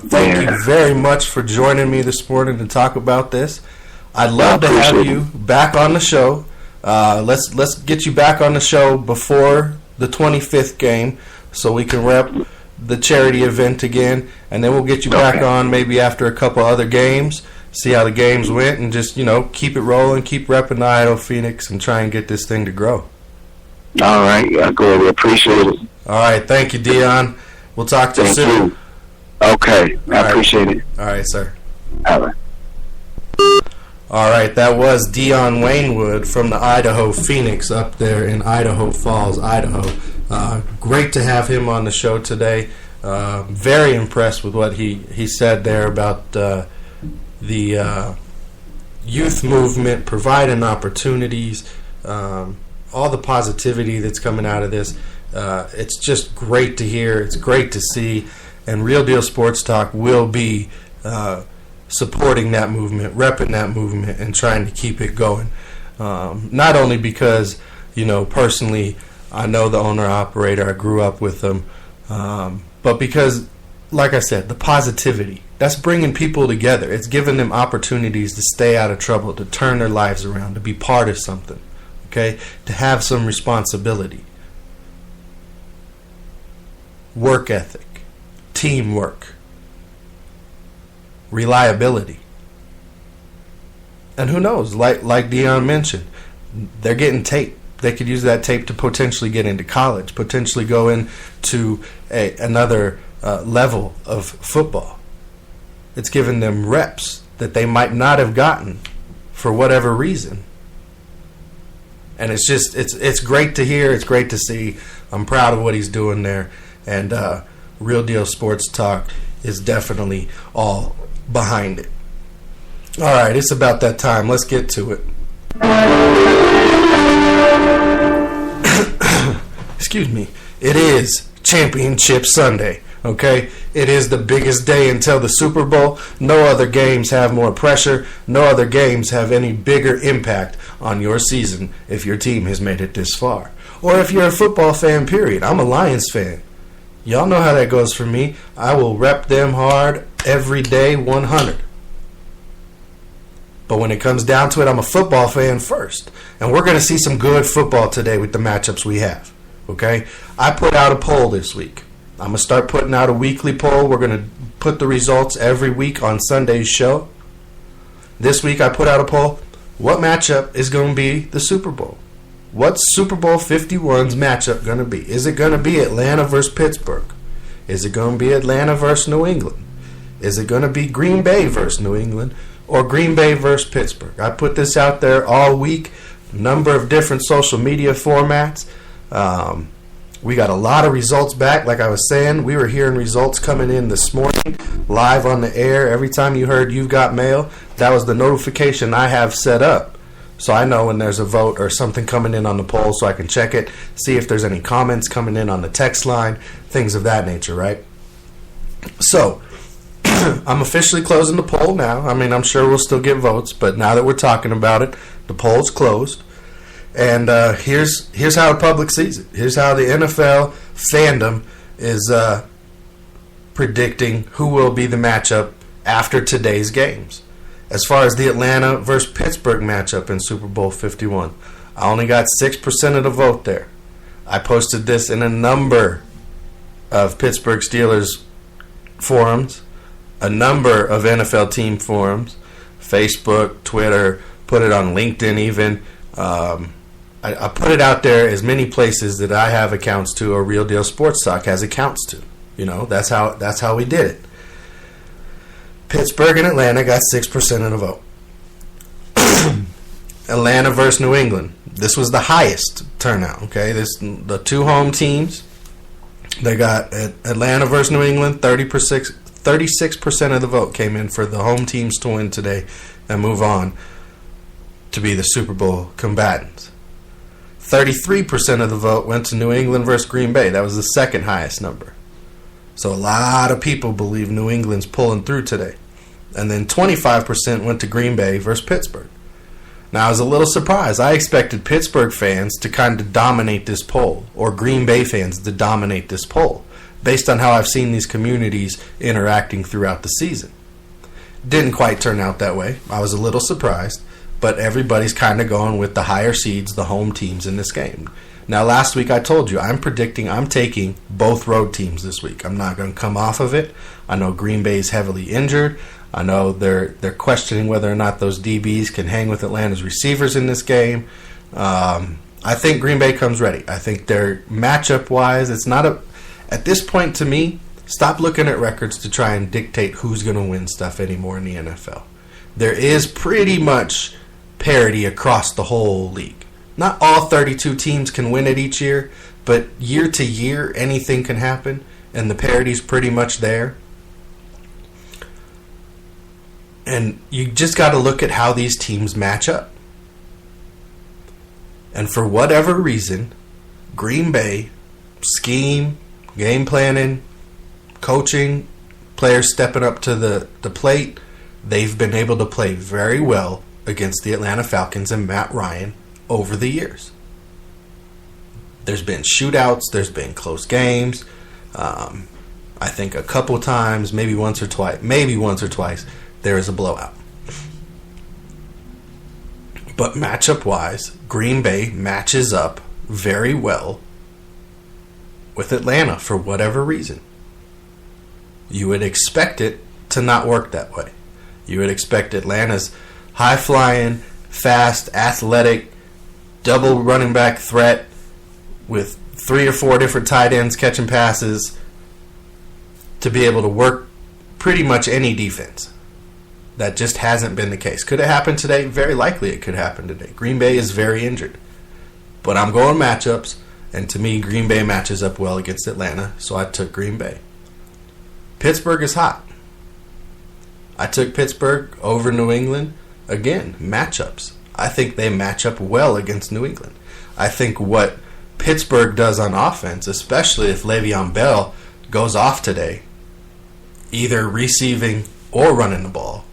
Thank you very much for joining me this morning to talk about this. I'd love to have you back on the show. Let's get you back on the show before the 25th game so we can rep the charity event again, and then we'll get you back on maybe after a couple other games, see how the games went, and just, keep it rolling, keep repping the Idaho Phoenix, and try and get this thing to grow. All right. I greatly appreciate it. All right. Thank you, Dion. We'll talk to you soon. You. Okay. I appreciate it. All right, sir. All right. All right. That was Dion Wainwood from the Idaho Phoenix up there in Idaho Falls, Idaho. Great to have him on the show today. Very impressed with what he said there about the youth movement, providing opportunities, all the positivity that's coming out of this. It's just great to hear. It's great to see. And Real Deal Sports Talk will be supporting that movement, repping that movement, and trying to keep it going. Not only because, personally, I know the owner-operator. I grew up with them. But because, like I said, the positivity. That's bringing people together. It's giving them opportunities to stay out of trouble, to turn their lives around, to be part of something. Okay? To have some responsibility. Work ethic. Teamwork. Reliability. And who knows, like Dion mentioned, they're getting tape. They could use that tape to potentially get into college, potentially go into another level of football. It's giving them reps that they might not have gotten for whatever reason. And it's great to hear. It's great to see. I'm proud of what he's doing there. And Real Deal Sports Talk is definitely all behind it. All right, it's about that time. Let's get to it. Excuse me. It is Championship Sunday, okay? It is the biggest day until the Super Bowl. No other games have more pressure. No other games have any bigger impact on your season if your team has made it this far. Or if you're a football fan, period. I'm a Lions fan. Y'all know how that goes for me. I will rep them hard every day, 100. But when it comes down to it, I'm a football fan first. And we're going to see some good football today with the matchups we have. Okay? I put out a poll this week. I'm going to start putting out a weekly poll. We're going to put the results every week on Sunday's show. This week I put out a poll. What matchup is going to be the Super Bowl? What's Super Bowl 51's matchup going to be? Is it going to be Atlanta versus Pittsburgh? Is it going to be Atlanta versus New England? Is it going to be Green Bay versus New England? Or Green Bay versus Pittsburgh? I put this out there all week. Number of different social media formats. We got a lot of results back. Like I was saying, we were hearing results coming in this morning, live on the air. Every time you heard You've Got Mail, that was the notification I have set up. So I know when there's a vote or something coming in on the poll so I can check it, see if there's any comments coming in on the text line, things of that nature, right? So, I'm officially closing the poll now. I mean, I'm sure we'll still get votes, but now that we're talking about it, the poll's closed. And here's how the public sees it. Here's how the NFL fandom is predicting who will be the matchup after today's games. As far as the Atlanta versus Pittsburgh matchup in Super Bowl 51, I only got 6% of the vote there. I posted this in a number of Pittsburgh Steelers forums, a number of NFL team forums, Facebook, Twitter, put it on LinkedIn even. I put it out there as many places that I have accounts to, or Real Deal Sports Talk has accounts to. That's how we did it. Pittsburgh and Atlanta got 6% of the vote. Atlanta versus New England. This was the highest turnout. Okay, the two home teams. They got Atlanta versus New England. 36% of the vote came in for the home teams to win today and move on to be the Super Bowl combatants. 33% of the vote went to New England versus Green Bay. That was the second highest number. So a lot of people believe New England's pulling through today. And then 25% went to Green Bay versus Pittsburgh. Now, I was a little surprised. I expected Pittsburgh fans to kind of dominate this poll, or Green Bay fans to dominate this poll. based on how I've seen these communities interacting throughout the season. Didn't quite turn out that way. I was a little surprised, but everybody's kind of going with the higher seeds, the home teams in this game. Now, last week I told you I'm taking both road teams this week. I'm not going to come off of it. I know Green Bay's heavily injured. I know they're questioning whether or not those DBs can hang with Atlanta's receivers in this game. I think Green Bay comes ready. I think they're matchup-wise, it's not at this point to me, stop looking at records to try and dictate who's going to win stuff anymore in the NFL. There is pretty much parity across the whole league. Not all 32 teams can win it each year, but year to year, anything can happen, and the parity's pretty much there. And you just got to look at how these teams match up. And for whatever reason, Green Bay, scheme, game planning, coaching, players stepping up to the plate, they've been able to play very well against the Atlanta Falcons and Matt Ryan over the years. There's been shootouts, there's been close games. I think a couple times, maybe once or twice, there is a blowout. But matchup-wise, Green Bay matches up very well with Atlanta for whatever reason. You would expect it to not work that way. You would expect Atlanta's high-flying, fast, athletic, double running back threat with 3 or 4 different tight ends catching passes to be able to work pretty much any defense. That just hasn't been the case. Could it happen today? Very likely it could happen today. Green Bay is very injured. But I'm going matchups, and to me, Green Bay matches up well against Atlanta, so I took Green Bay. Pittsburgh is hot. I took Pittsburgh over New England. Again, matchups. I think they match up well against New England. I think what Pittsburgh does on offense, especially if Le'Veon Bell goes off today, either receiving or running the ball,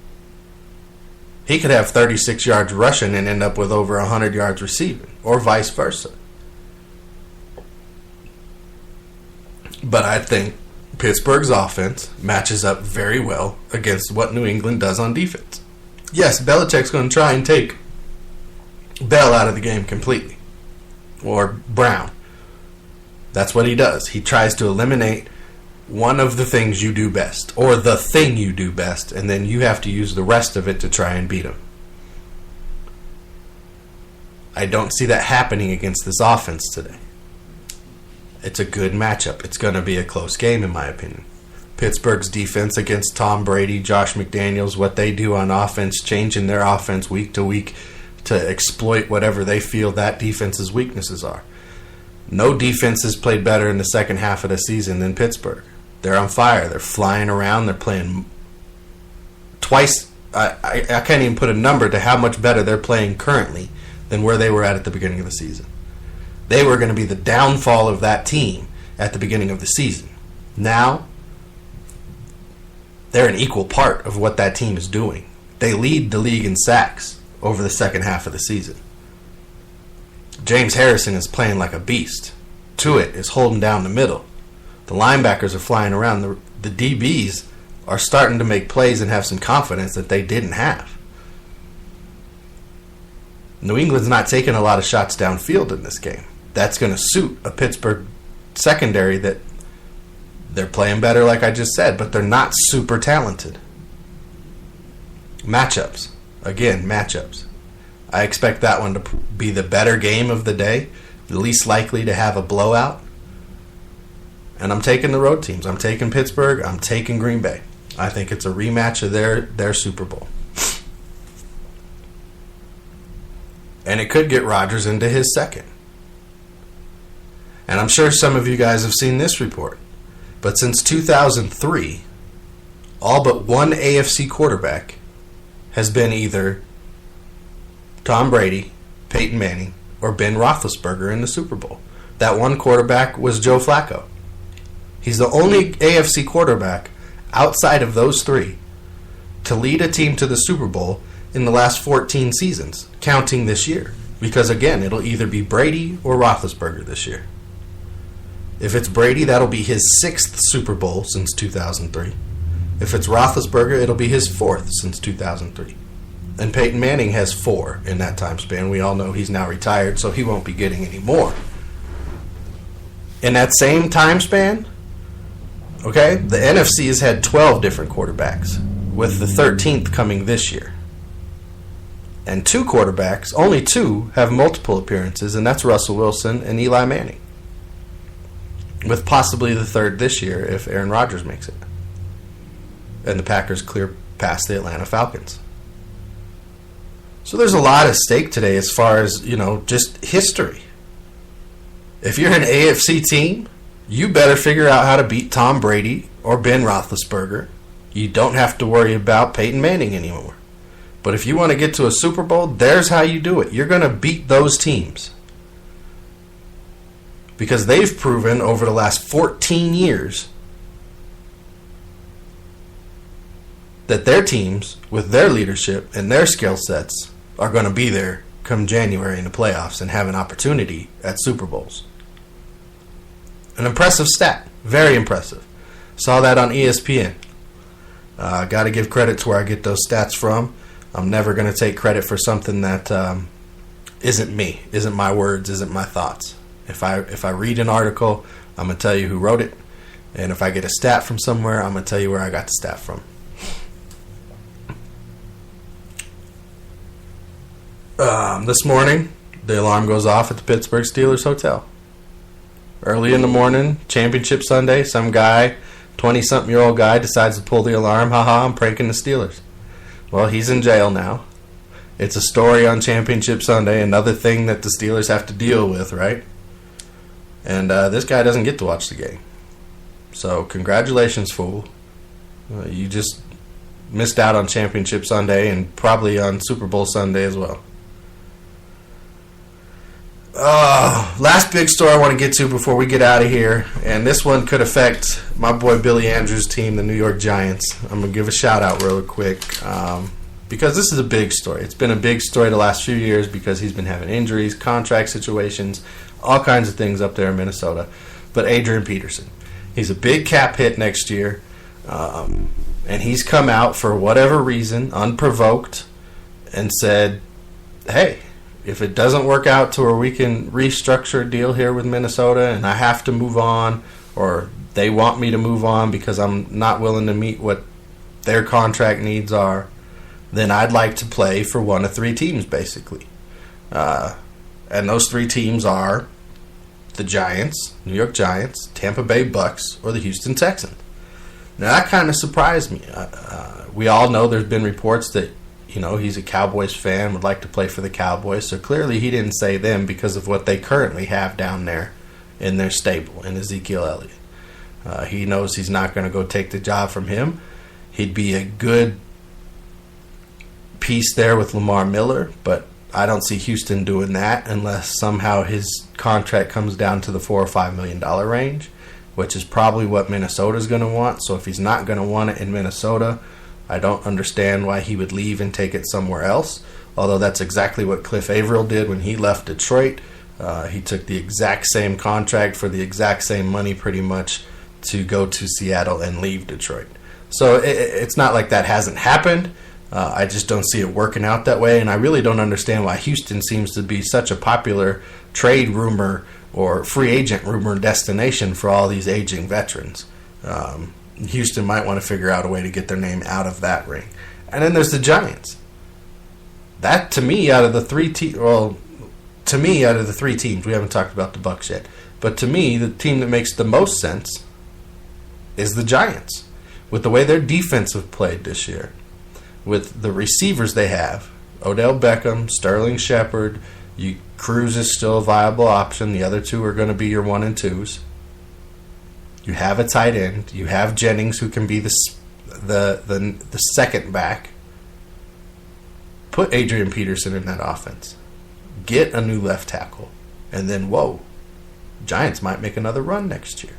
he could have 36 yards rushing and end up with over 100 yards receiving, or vice versa. But I think Pittsburgh's offense matches up very well against what New England does on defense. Yes, Belichick's going to try and take Bell out of the game completely, or Brown. That's what he does. He tries to eliminate one of the things you do best, or the thing you do best, and then you have to use the rest of it to try and beat him. I don't see that happening against this offense today. It's a good matchup. It's going to be a close game, in my opinion. Pittsburgh's defense against Tom Brady, Josh McDaniels, what they do on offense, changing their offense week to week to exploit whatever they feel that defense's weaknesses are. No defense has played better in the second half of the season than Pittsburgh. They're on fire. They're flying around. They're playing twice. I can't even put a number to how much better they're playing currently than where they were at the beginning of the season. They were going to be the downfall of that team at the beginning of the season. Now, they're an equal part of what that team is doing. They lead the league in sacks over the second half of the season. James Harrison is playing like a beast. Tuitt is holding down the middle. The linebackers are flying around. The DBs are starting to make plays and have some confidence that they didn't have. New England's not taking a lot of shots downfield in this game. That's going to suit a Pittsburgh secondary that they're playing better, like I just said, but they're not super talented. Matchups. Again, matchups. I expect that one to be the better game of the day, the least likely to have a blowout. And I'm taking the road teams. I'm taking Pittsburgh. I'm taking Green Bay. I think it's a rematch of their Super Bowl. And it could get Rodgers into his second. And I'm sure some of you guys have seen this report. But since 2003, all but one AFC quarterback has been either Tom Brady, Peyton Manning, or Ben Roethlisberger in the Super Bowl. That one quarterback was Joe Flacco. He's the only AFC quarterback outside of those three to lead a team to the Super Bowl in the last 14 seasons, counting this year. Because, again, it'll either be Brady or Roethlisberger this year. If it's Brady, that'll be his 6th Super Bowl since 2003. If it's Roethlisberger, it'll be his 4th since 2003. And Peyton Manning has 4 in that time span. We all know he's now retired, so he won't be getting any more. In that same time span, okay, the NFC has had 12 different quarterbacks, with the 13th coming this year. And 2 quarterbacks, only 2, have multiple appearances, and that's Russell Wilson and Eli Manning. With possibly the 3rd this year if Aaron Rodgers makes it. And the Packers clear past the Atlanta Falcons. So there's a lot at stake today as far as, just history. If you're an AFC team, you better figure out how to beat Tom Brady or Ben Roethlisberger. You don't have to worry about Peyton Manning anymore. But if you want to get to a Super Bowl, there's how you do it. You're going to beat those teams. Because they've proven over the last 14 years that their teams, with their leadership and their skill sets, are going to be there come January in the playoffs and have an opportunity at Super Bowls. An impressive stat. Very impressive. Saw that on ESPN. Got to give credit to where I get those stats from. I'm never going to take credit for something that isn't me, isn't my words, isn't my thoughts. If I read an article, I'm going to tell you who wrote it. And if I get a stat from somewhere, I'm going to tell you where I got the stat from. This morning, the alarm goes off at the Pittsburgh Steelers Hotel. Early in the morning, Championship Sunday, some guy, 20-something-year-old guy, decides to pull the alarm. Haha, I'm pranking the Steelers. Well, he's in jail now. It's a story on Championship Sunday, another thing that the Steelers have to deal with, right? And this guy doesn't get to watch the game. So, congratulations, fool. You just missed out on Championship Sunday and probably on Super Bowl Sunday as well. Last big story I want to get to before we get out of here, and this one could affect my boy Billy Andrews' team, the New York Giants. I'm going to give a shout out real quick because this is a big story. It's been a big story the last few years because he's been having injuries, contract situations, all kinds of things up there in Minnesota. But Adrian Peterson, he's a big cap hit next year, and he's come out for whatever reason, unprovoked, and said, hey, if it doesn't work out to where we can restructure a deal here with Minnesota and I have to move on, or they want me to move on because I'm not willing to meet what their contract needs are, then I'd like to play for one of 3 teams, basically. And those 3 teams are the Giants, New York Giants, Tampa Bay Bucks, or the Houston Texans. Now, that kind of surprised me. We all know there's been reports that he's a Cowboys fan, would like to play for the Cowboys. So clearly he didn't say them because of what they currently have down there in their stable in Ezekiel Elliott. He knows he's not going to go take the job from him. He'd be a good piece there with Lamar Miller, but I don't see Houston doing that unless somehow his contract comes down to the $4 or $5 million range, which is probably what Minnesota's going to want. So if he's not going to want it in Minnesota, I don't understand why he would leave and take it somewhere else, although that's exactly what Cliff Averill did when he left Detroit. He took the exact same contract for the exact same money pretty much to go to Seattle and leave Detroit. So it's not like that hasn't happened. I just don't see it working out that way, and I really don't understand why Houston seems to be such a popular trade rumor or free agent rumor destination for all these aging veterans. Houston might want to figure out a way to get their name out of that ring. And then there's the Giants. That, to me, out of the 3 teams, we haven't talked about the Bucs yet, but to me, the team that makes the most sense is the Giants. With the way their defense have played this year, with the receivers they have, Odell Beckham, Sterling Shepard, Cruz is still a viable option. The other 2 are going to be your 1 and 2s. You have a tight end. You have Jennings, who can be the second back. Put Adrian Peterson in that offense. Get a new left tackle. And then, Giants might make another run next year.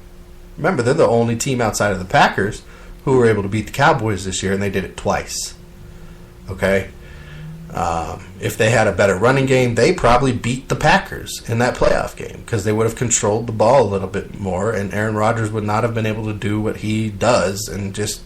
Remember, they're the only team outside of the Packers who were able to beat the Cowboys this year, and they did it twice. Okay? If they had a better running game, they probably beat the Packers in that playoff game because they would have controlled the ball a little bit more, and Aaron Rodgers would not have been able to do what he does and just